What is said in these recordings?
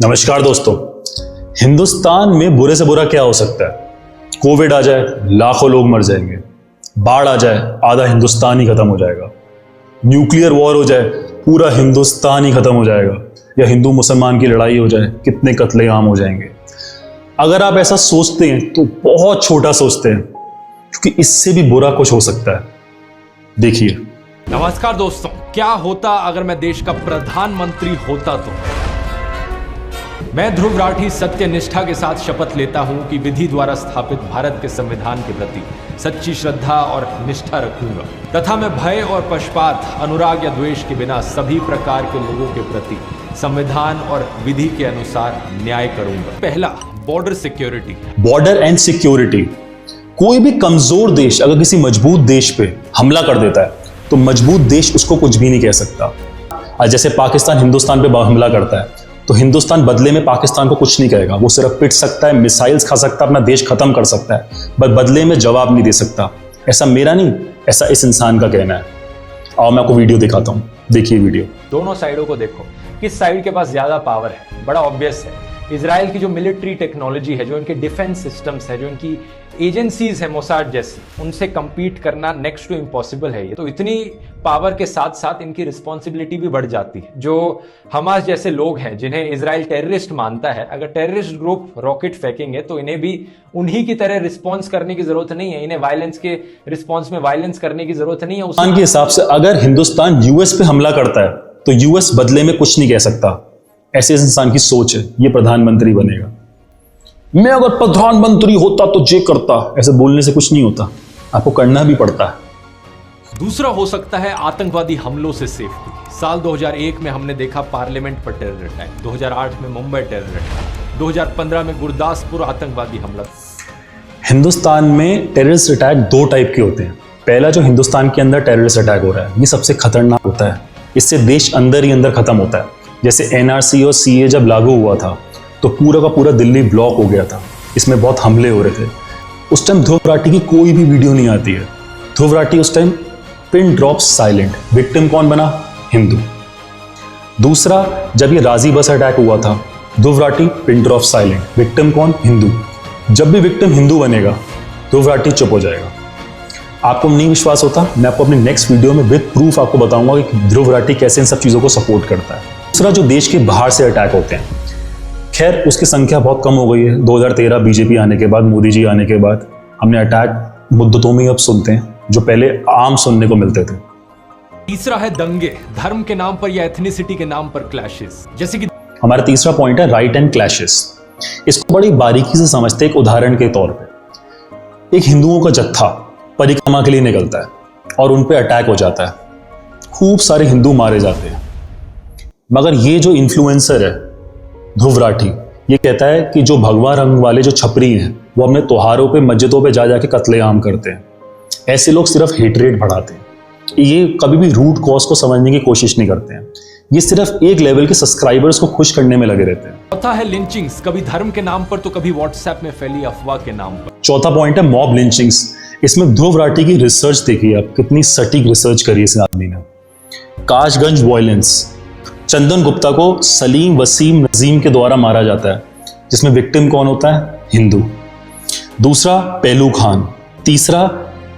नमस्कार दोस्तों। हिंदुस्तान में बुरे से बुरा क्या हो सकता है? कोविड आ जाए, लाखों लोग मर जाएंगे। बाढ़ आ जाए, आधा हिंदुस्तान ही खत्म हो जाएगा। न्यूक्लियर वॉर हो जाए, पूरा हिंदुस्तान ही खत्म हो जाएगा। या हिंदू मुसलमान की लड़ाई हो जाए, कितने कत्लेआम हो जाएंगे। अगर आप ऐसा सोचते हैं तो बहुत छोटा सोचते हैं, क्योंकि इससे भी बुरा कुछ हो सकता है। देखिए। नमस्कार दोस्तों, क्या होता अगर मैं देश का प्रधानमंत्री होता तो मैं ध्रुव राठी सत्य निष्ठा के साथ शपथ लेता हूं कि विधि द्वारा स्थापित भारत के संविधान के प्रति सच्ची श्रद्धा और निष्ठा रखूंगा तथा मैं भय और पक्षपात, अनुराग या द्वेष के बिना सभी प्रकार के लोगों के प्रति संविधान और विधि के अनुसार न्याय करूंगा। पहला, border security. Border and security. कोई भी कमजोर देश अगर किसी मजबूत देश पे हमला कर देता है तो मजबूत देश उसको कुछ भी नहीं कह सकता। जैसे पाकिस्तान हिंदुस्तान पे हमला करता है तो हिंदुस्तान बदले में पाकिस्तान को कुछ नहीं कहेगा। वो सिर्फ पिट सकता है, मिसाइल्स खा सकता है, अपना देश खत्म कर सकता है, बट बदले में जवाब नहीं दे सकता। ऐसा मेरा नहीं, ऐसा इस इंसान का कहना है। आओ मैं आपको वीडियो दिखाता हूँ, देखिए वीडियो। दोनों साइडों को देखो, किस साइड के पास ज्यादा पावर है। बड़ा ऑब्वियस है, इजराइल की जो मिलिट्री टेक्नोलॉजी है, जो इनके डिफेंस सिस्टम्स है, जो इनकी एजेंसीज है मोसाद जैसी, उनसे compete करना नेक्स्ट टू इम्पॉसिबल है। ये तो इतनी पावर के साथ साथ इनकी रिस्पॉन्सिबिलिटी भी बढ़ जाती है। जो हमास जैसे लोग हैं जिन्हें इजराइल टेररिस्ट मानता है, अगर टेररिस्ट ग्रुप रॉकेट फेंकेंगे तो इन्हें भी उन्हीं की तरह रिस्पॉन्स करने की जरूरत नहीं है। इन्हें वायलेंस के रिस्पॉन्स में वायलेंस करने की जरूरत नहीं है। उसके हिसाब से अगर हिंदुस्तान यूएस पे हमला करता है तो यूएस बदले में कुछ नहीं कह सकता। ऐसे इंसान की सोच है। ये प्रधानमंत्री बनेगा, मैं अगर प्रधानमंत्री होता तो ये करता। ऐसे बोलने से कुछ नहीं होता, आपको करना भी पड़ता है। दूसरा हो सकता है आतंकवादी हमलों से सेफ्टी। साल 2001 में हमने देखा पार्लियामेंट पर टेरर अटैक, 2008 में मुंबई टेरर अटैक, 2015 में गुरदासपुर आतंकवादी हमला। हिंदुस्तान में टेररिस्ट अटैक दो टाइप के होते हैं। पहला जो हिंदुस्तान के अंदर टेररिस्ट अटैक हो रहा है, ये सबसे खतरनाक होता है। इससे देश अंदर ही अंदर खत्म होता है। जैसे एनआरसी और सीए जब लागू हुआ था तो पूरा का पूरा दिल्ली ब्लॉक हो गया था। इसमें बहुत हमले हो रहे थे। उस टाइम ध्रुव राठी की कोई भी वीडियो नहीं आती है। ध्रुव राठी उस time pin drop silent. Victim कौन बना? हिंदू। दूसरा, जब ये राजी बस अटैक हुआ था, Dhruv Rathee pin drop silent. Victim कौन? हिंदू। जब भी विक्टिम हिंदू बनेगा ध्रुव राठी चुप हो जाएगा। आपको नहीं विश्वास होता, मैं आपको अपनी नेक्स्ट वीडियो में विद प्रूफ आपको बताऊंगा कि ध्रुव राठी कैसे इन सब चीजों को सपोर्ट करता है। दूसरा, जो देश के बाहर से अटैक होते हैं, खैर उसकी संख्या बहुत कम हो गई है। 2013 बीजेपी आने के बाद, मोदी जी आने के बाद हमने अटैक मुद्दतों में अब सुनते हैं, जो पहले आम सुनने को मिलते थे। तीसरा है दंगे, धर्म के नाम पर या एथनिसिटी के नाम पर क्लैशेस। जैसे कि हमारा तीसरा पॉइंट है राइट एंड क्लैशेस। इसको बड़ी बारीकी से समझते हैं। एक उदाहरण के तौर पे एक हिंदुओं का जत्था परिक्रमा के लिए निकलता है और उन पे अटैक हो जाता है। खूब सारे हिंदू मारे जाते हैं, मगर ये जो इन्फ्लुएंसर है ध्रुव राठी, ये कहता है कि जो भगवा रंग वाले जो छपरी हैं वो अपने त्योहारों पे, मस्जिदों पे जा जाके कत्लेआम करते हैं। ऐसे लोग सिर्फ हेटरेट बढ़ाते हैं। ये कभी भी रूट कॉज को समझने की कोशिश नहीं करते हैं। ये सिर्फ एक लेवल के सब्सक्राइबर्स को खुश करने में लगे रहते हैं। चौथा है लिंचिंग्स, कभी धर्म के नाम पर तो कभी व्हाट्सएप में फैली अफवाह के नाम पर। चौथा पॉइंट है मॉब लिंचिंग्स। इसमें ध्रुव राठी की रिसर्च देखिए आप, कितनी सटीक रिसर्च करी इस आदमी ने। काशगंज वायलेंस, चंदन गुप्ता को सलीम वसीम नजीम के द्वारा मारा जाता है, जिसमें विक्टिम कौन होता है? हिंदू। दूसरा पेलू खान। तीसरा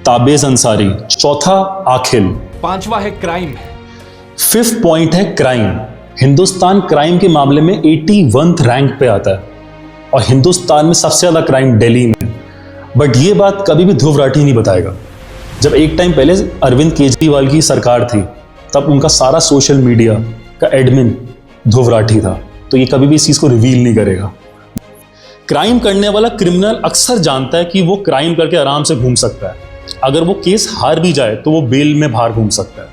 ताबेज अंसारी। चौथा आखिल। पांचवा है क्राइम। फिफ्थ पॉइंट है क्राइम। हिंदुस्तान क्राइम के मामले में 81th रैंक पे आता है और हिंदुस्तान में सबसे ज्यादा क्राइम दिल्ली में। बट ये बात कभी भी ध्रुव राठी नहीं बताएगा। जब एक टाइम पहले अरविंद केजरीवाल की सरकार थी, तब उनका सारा सोशल मीडिया का एडमिन ध्रुव राठी था, तो ये कभी भी इस चीज को रिवील नहीं करेगा। क्राइम करने वाला क्रिमिनल अक्सर जानता है कि वो क्राइम करके आराम से घूम सकता है। अगर वो केस हार भी जाए तो वो बेल में बाहर घूम सकता है।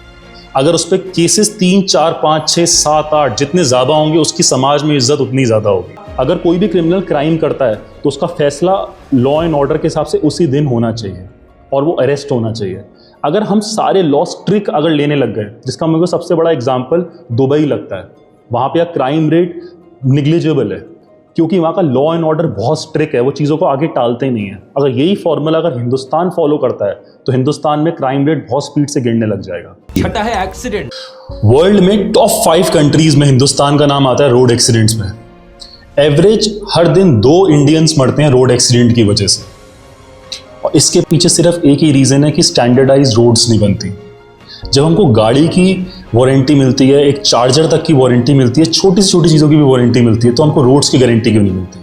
अगर उस पर केसेस 3, 4, 5, 6, 7, 8 जितने ज्यादा होंगे, उसकी समाज में इज्जत उतनी ज्यादा होगी। अगर कोई भी क्रिमिनल क्राइम करता है तो उसका फैसला लॉ एंड ऑर्डर के हिसाब से उसी दिन होना चाहिए और वो अरेस्ट होना चाहिए। अगर हम सारे लॉस ट्रिक अगर लेने लग गए, जिसका मेरे को सबसे बड़ा एग्जांपल दुबई लगता है, वहाँ पे क्राइम रेट निग्लिजिबल है क्योंकि वहाँ का लॉ एंड ऑर्डर बहुत स्ट्रिक्ट है। वो चीज़ों को आगे टालते नहीं है। अगर यही फॉर्मूला अगर हिंदुस्तान फॉलो करता है तो हिंदुस्तान में क्राइम रेट बहुत स्पीड से गिरने लग जाएगा। छठा है एक्सीडेंट। वर्ल्ड में टॉप 5 कंट्रीज में हिंदुस्तान का नाम आता है रोड एक्सीडेंट्स में। एवरेज हर दिन 2 इंडियंस मरते हैं रोड एक्सीडेंट की वजह से, और इसके पीछे सिर्फ एक ही रीज़न है कि स्टैंडर्डाइज रोड्स नहीं बनती। जब हमको गाड़ी की वारंटी मिलती है, एक चार्जर तक की वारंटी मिलती है, छोटी से छोटी चीज़ों की भी वारंटी मिलती है, तो हमको रोड्स की गारंटी क्यों नहीं मिलती?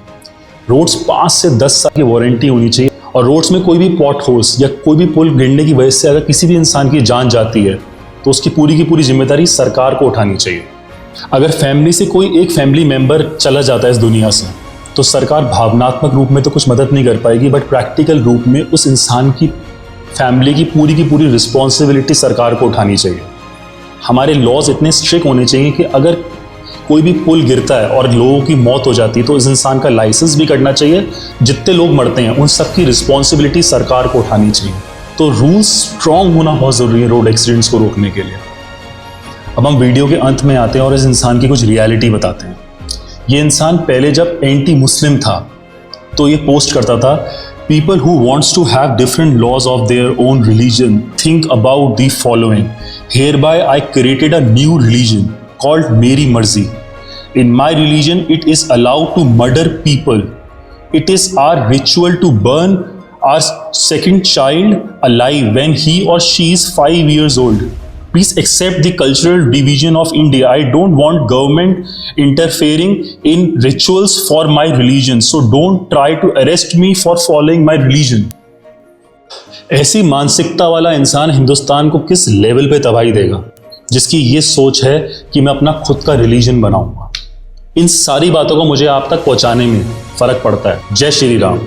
रोड्स 5 से 10 साल की वारंटी होनी चाहिए। और रोड्स में कोई भी पॉट होल्स या कोई भी पुल गिरने की वजह से अगर किसी भी इंसान की जान जाती है तो उसकी पूरी की पूरी जिम्मेदारी सरकार को उठानी चाहिए। अगर फैमिली से कोई एक फैमिली मेंबर चला जाता है इस दुनिया से, तो सरकार भावनात्मक रूप में तो कुछ मदद नहीं कर पाएगी, बट प्रैक्टिकल रूप में उस इंसान की फैमिली की पूरी रिस्पॉन्सिबिलिटी सरकार को उठानी चाहिए। हमारे लॉज इतने स्ट्रिक्ट होने चाहिए कि अगर कोई भी पुल गिरता है और लोगों की मौत हो जाती है तो इस इंसान का लाइसेंस भी कटना चाहिए। जितने लोग मरते हैं उन सब की रिस्पॉन्सिबिलिटी सरकार को उठानी चाहिए। तो रूल्स स्ट्रांग होना बहुत ज़रूरी है रोड एक्सीडेंट्स को रोकने के लिए। अब हम वीडियो के अंत में आते हैं और इस इंसान की कुछ रियलिटी बताते हैं। ये इंसान पहले जब एंटी मुस्लिम था तो ये पोस्ट करता था, people who wants to have different laws of their own religion think about the following. Hereby I created a new religion called Meri Marzi. In my religion it is allowed to murder people. It is our ritual to burn our second child alive when he or she is 5 years old. Please accept the cultural division of India. I don't want government interfering in rituals for my religion. So don't try to arrest me for following my religion. ऐसी मानसिकता वाला इंसान हिंदुस्तान को किस level पे तबाही देगा, जिसकी ये सोच है कि मैं अपना खुद का रिलीजन बनाऊंगा। इन सारी बातों को मुझे आप तक पहुंचाने में फर्क पड़ता है। जय श्री राम।